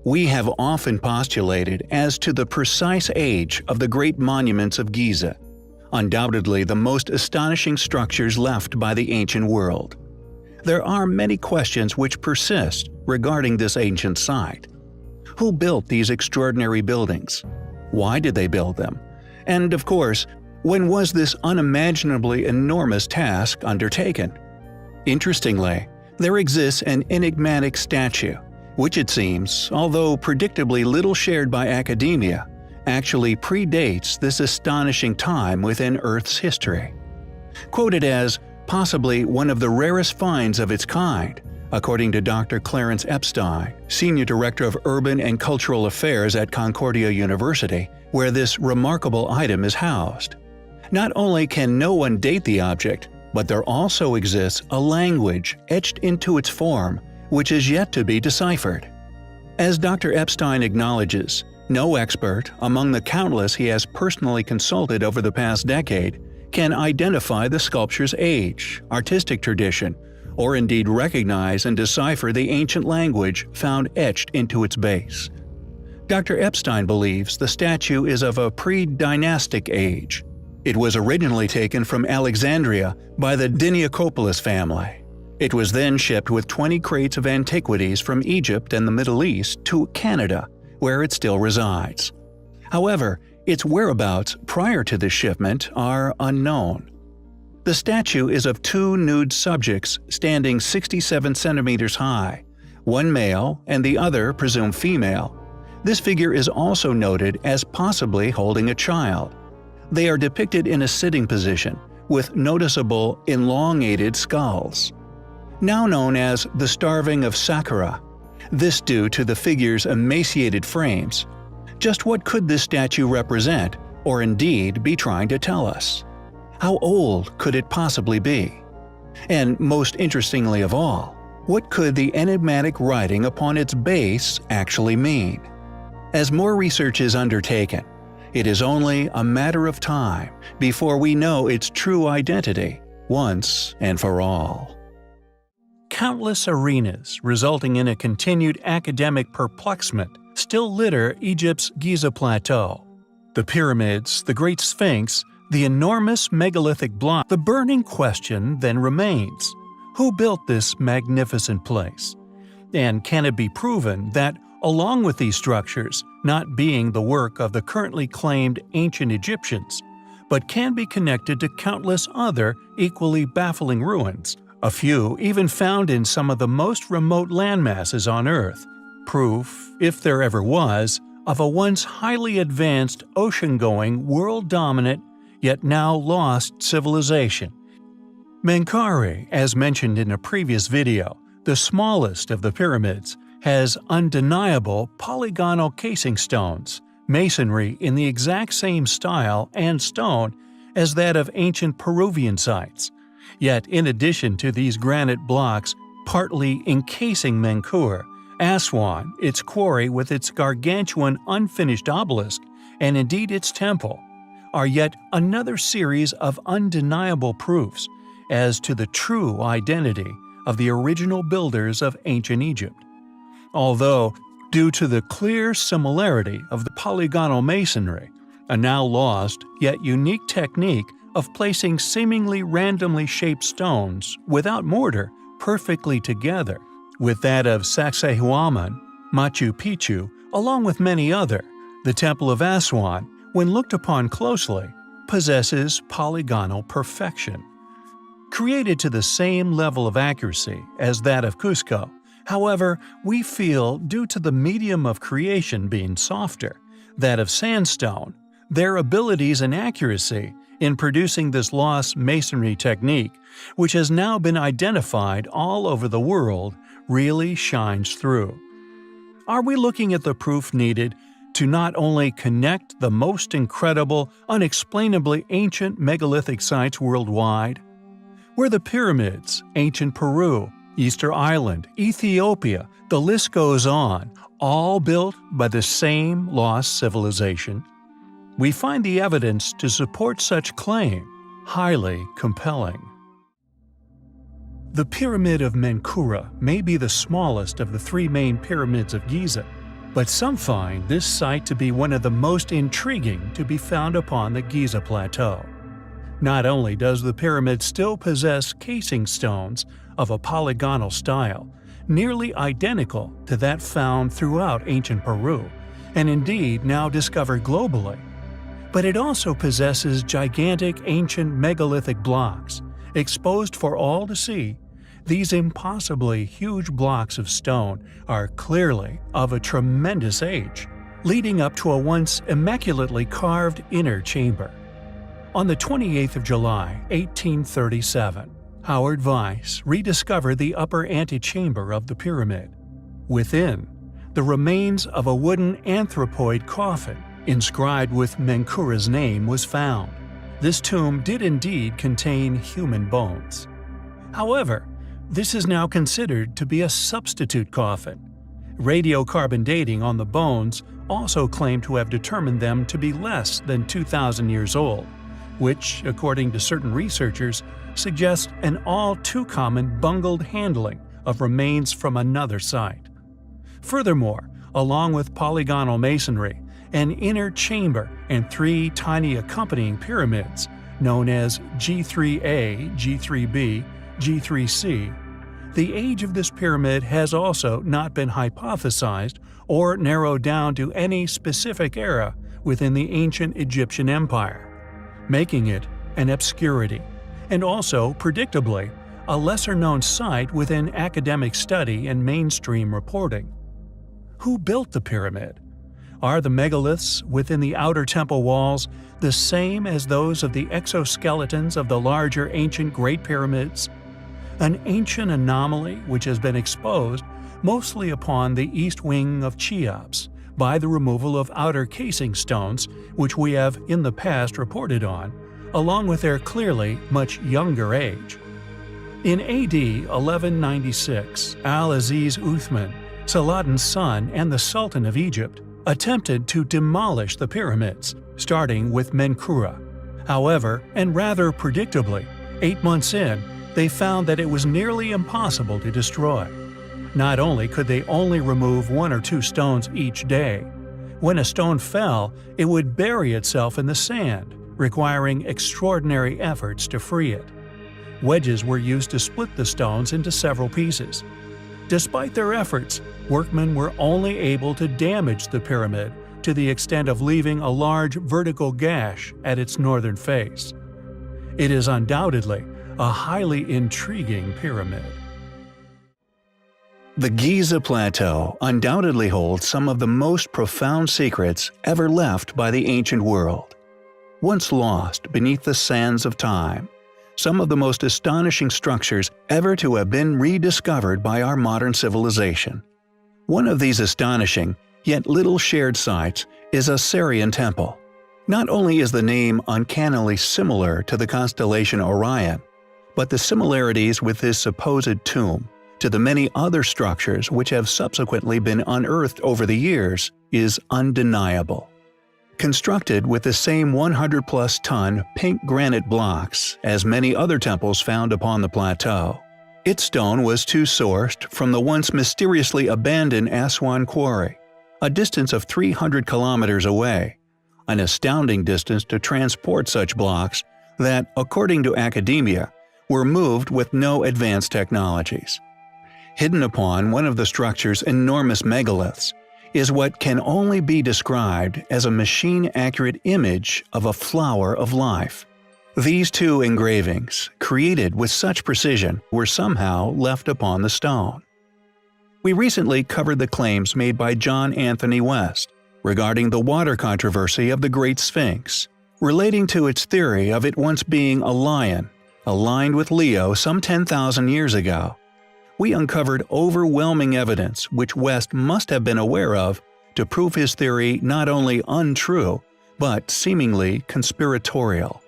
We have often postulated as to the precise age of the great monuments of Giza, undoubtedly the most astonishing structures left by the ancient world. There are many questions which persist regarding this ancient site. Who built these extraordinary buildings? Why did they build them? And of course, when was this unimaginably enormous task undertaken? Interestingly, there exists an enigmatic statue, which it seems, although predictably little shared by academia, actually predates this astonishing time within Earth's history. Quoted as possibly one of the rarest finds of its kind, according to Dr. Clarence Epstein, Senior Director of Urban and Cultural Affairs at Concordia University, where this remarkable item is housed. Not only can no one date the object, but there also exists a language etched into its form which is yet to be deciphered. As Dr. Epstein acknowledges, no expert, among the countless he has personally consulted over the past decade, can identify the sculpture's age, artistic tradition, or indeed recognize and decipher the ancient language found etched into its base. Dr. Epstein believes the statue is of a pre-dynastic age. It was originally taken from Alexandria by the Diniakopoulos family. It was then shipped with 20 crates of antiquities from Egypt and the Middle East to Canada, where it still resides. However, its whereabouts prior to this shipment are unknown. The statue is of two nude subjects standing 67 centimeters high, one male and the other presumed female. This figure is also noted as possibly holding a child. They are depicted in a sitting position, with noticeable elongated skulls. Now known as the Starving of Saqqara, this due to the figure's emaciated frames. Just what could this statue represent, or indeed be trying to tell us? How old could it possibly be? And most interestingly of all, what could the enigmatic writing upon its base actually mean? As more research is undertaken, it is only a matter of time before we know its true identity, once and for all. Countless arenas, resulting in a continued academic perplexment, still litter Egypt's Giza Plateau. The pyramids, the Great Sphinx, the enormous megalithic block. The burning question then remains: who built this magnificent place? And can it be proven that, along with these structures, not being the work of the currently claimed ancient Egyptians, but can be connected to countless other equally baffling ruins, a few even found in some of the most remote landmasses on Earth, proof, if there ever was, of a once highly advanced ocean-going, world-dominant, yet now lost civilization. Menkaure, as mentioned in a previous video, the smallest of the pyramids, has undeniable polygonal casing stones, masonry in the exact same style and stone as that of ancient Peruvian sites. Yet in addition to these granite blocks partly encasing Menkaure, Aswan, its quarry with its gargantuan unfinished obelisk, and indeed its temple, are yet another series of undeniable proofs as to the true identity of the original builders of ancient Egypt. Although, due to the clear similarity of the polygonal masonry, a now lost yet unique technique of placing seemingly randomly shaped stones without mortar perfectly together, with that of Sacsayhuaman, Machu Picchu, along with many other, the Temple of Aswan, when looked upon closely, possesses polygonal perfection. Created to the same level of accuracy as that of Cusco, however, we feel, due to the medium of creation being softer, that of sandstone, their abilities and accuracy in producing this lost masonry technique, which has now been identified all over the world, really shines through. Are we looking at the proof needed to not only connect the most incredible, unexplainably ancient megalithic sites worldwide? Were the pyramids, ancient Peru, Easter Island, Ethiopia, the list goes on, all built by the same lost civilization? We find the evidence to support such claim highly compelling. The Pyramid of Menkaure may be the smallest of the three main pyramids of Giza, But some find this site to be one of the most intriguing to be found upon the Giza Plateau. Not only does the pyramid still possess casing stones of a polygonal style, nearly identical to that found throughout ancient Peru, and indeed now discovered globally, but it also possesses gigantic ancient megalithic blocks, exposed for all to see. These impossibly huge blocks of stone are clearly of a tremendous age, leading up to a once immaculately carved inner chamber. On the 28th of July, 1837, Howard Weiss rediscovered the upper antechamber of the pyramid. Within, the remains of a wooden anthropoid coffin inscribed with Menkura's name was found. This tomb did indeed contain human bones. However, this is now considered to be a substitute coffin. Radiocarbon dating on the bones also claimed to have determined them to be less than 2,000 years old, which, according to certain researchers, suggests an all too common bungled handling of remains from another site. Furthermore, along with polygonal masonry, an inner chamber and 3 tiny accompanying pyramids, known as G3A, G3B, G3C, the age of this pyramid has also not been hypothesized or narrowed down to any specific era within the ancient Egyptian Empire, making it an obscurity, and also, predictably, a lesser-known site within academic study and mainstream reporting. Who built the pyramid? Are the megaliths within the outer temple walls the same as those of the exoskeletons of the larger ancient Great Pyramids? An ancient anomaly which has been exposed mostly upon the east wing of Cheops by the removal of outer casing stones which we have in the past reported on, along with their clearly much younger age. In AD 1196, Al-Aziz Uthman, Saladin's son and the Sultan of Egypt, attempted to demolish the pyramids, starting with Menkura. However, and rather predictably, 8 months in, they found that it was nearly impossible to destroy. Not only could they only remove 1 or 2 stones each day, when a stone fell, it would bury itself in the sand, requiring extraordinary efforts to free it. Wedges were used to split the stones into several pieces. Despite their efforts, workmen were only able to damage the pyramid to the extent of leaving a large vertical gash at its northern face. It is undoubtedly a highly intriguing pyramid. The Giza Plateau undoubtedly holds some of the most profound secrets ever left by the ancient world. Once lost beneath the sands of time, some of the most astonishing structures ever to have been rediscovered by our modern civilization. One of these astonishing, yet little shared sites is a Sarian temple. Not only is the name uncannily similar to the constellation Orion, but the similarities with this supposed tomb to the many other structures which have subsequently been unearthed over the years is undeniable. Constructed with the same 100-plus-ton pink granite blocks as many other temples found upon the plateau, its stone was sourced from the once mysteriously abandoned Aswan Quarry, a distance of 300 kilometers away, an astounding distance to transport such blocks that, according to academia, were moved with no advanced technologies. Hidden upon one of the structure's enormous megaliths is what can only be described as a machine-accurate image of a flower of life. These 2 engravings, created with such precision, were somehow left upon the stone. We recently covered the claims made by John Anthony West regarding the water controversy of the Great Sphinx, relating to its theory of it once being a lion, aligned with Leo some 10,000 years ago. We uncovered overwhelming evidence which West must have been aware of to prove his theory not only untrue, but seemingly conspiratorial.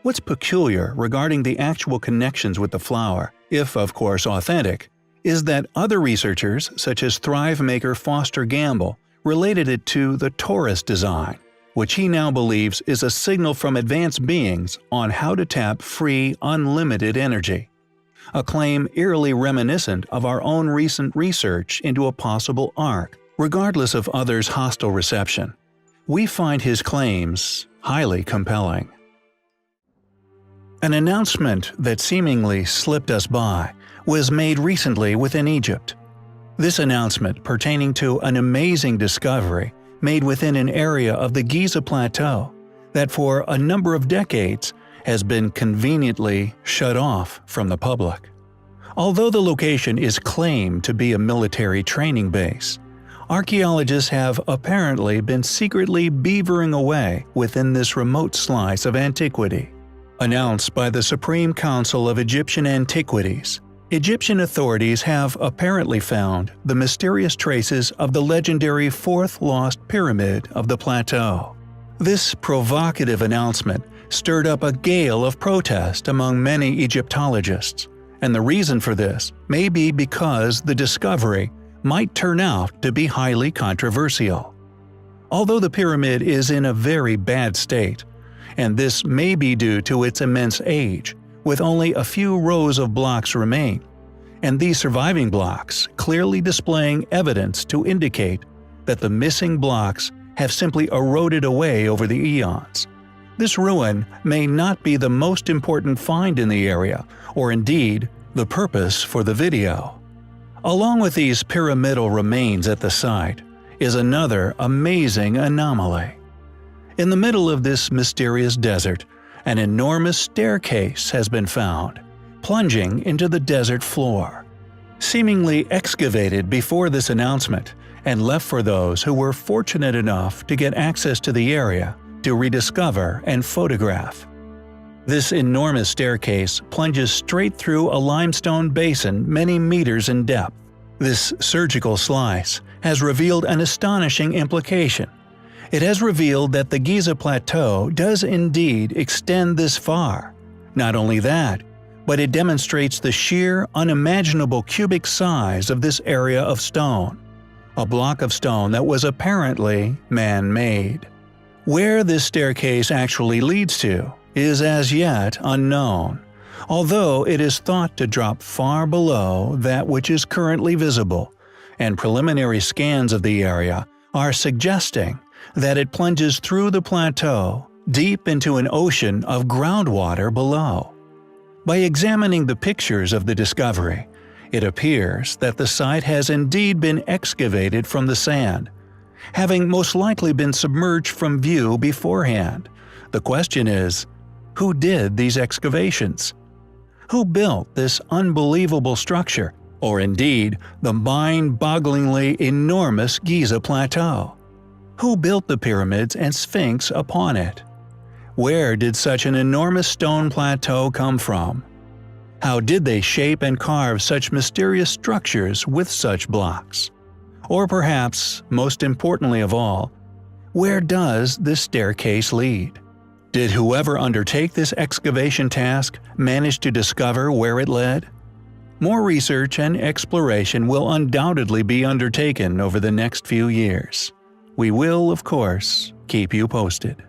What's peculiar regarding the actual connections with the flower, if of course authentic, is that other researchers such as Thrive maker Foster Gamble related it to the Taurus design, which he now believes is a signal from advanced beings on how to tap free, unlimited energy. A claim eerily reminiscent of our own recent research into a possible arc, Regardless of others' hostile reception, we find his claims highly compelling. An announcement that seemingly slipped us by was made recently within Egypt. This announcement pertaining to an amazing discovery made within an area of the Giza Plateau that for a number of decades has been conveniently shut off from the public. Although the location is claimed to be a military training base, archaeologists have apparently been secretly beavering away within this remote slice of antiquity. Announced by the Supreme Council of Egyptian Antiquities, Egyptian authorities have apparently found the mysterious traces of the legendary fourth lost pyramid of the plateau. This provocative announcement stirred up a gale of protest among many Egyptologists, and the reason for this may be because the discovery might turn out to be highly controversial. Although the pyramid is in a very bad state, and this may be due to its immense age, with only a few rows of blocks remain, and these surviving blocks clearly displaying evidence to indicate that the missing blocks have simply eroded away over the eons. This ruin may not be the most important find in the area, or indeed the purpose for the video. Along with these pyramidal remains at the site is another amazing anomaly. In the middle of this mysterious desert, an enormous staircase has been found, plunging into the desert floor. Seemingly excavated before this announcement and left for those who were fortunate enough to get access to the area to rediscover and photograph. This enormous staircase plunges straight through a limestone basin many meters in depth. This surgical slice has revealed an astonishing implication. It has revealed that the Giza Plateau does indeed extend this far. Not only that, but it demonstrates the sheer, unimaginable cubic size of this area of stone. A block of stone that was apparently man-made. Where this staircase actually leads to is as yet unknown, although it is thought to drop far below that which is currently visible, and preliminary scans of the area are suggesting that it plunges through the plateau deep into an ocean of groundwater below. By examining the pictures of the discovery, it appears that the site has indeed been excavated from the sand, having most likely been submerged from view beforehand. The question is, who did these excavations? Who built this unbelievable structure, or indeed the mind-bogglingly enormous Giza Plateau? Who built the pyramids and Sphinx upon it? Where did such an enormous stone plateau come from? How did they shape and carve such mysterious structures with such blocks? Or perhaps, most importantly of all, where does this staircase lead? Did whoever undertake this excavation task manage to discover where it led? More research and exploration will undoubtedly be undertaken over the next few years. We will, of course, keep you posted.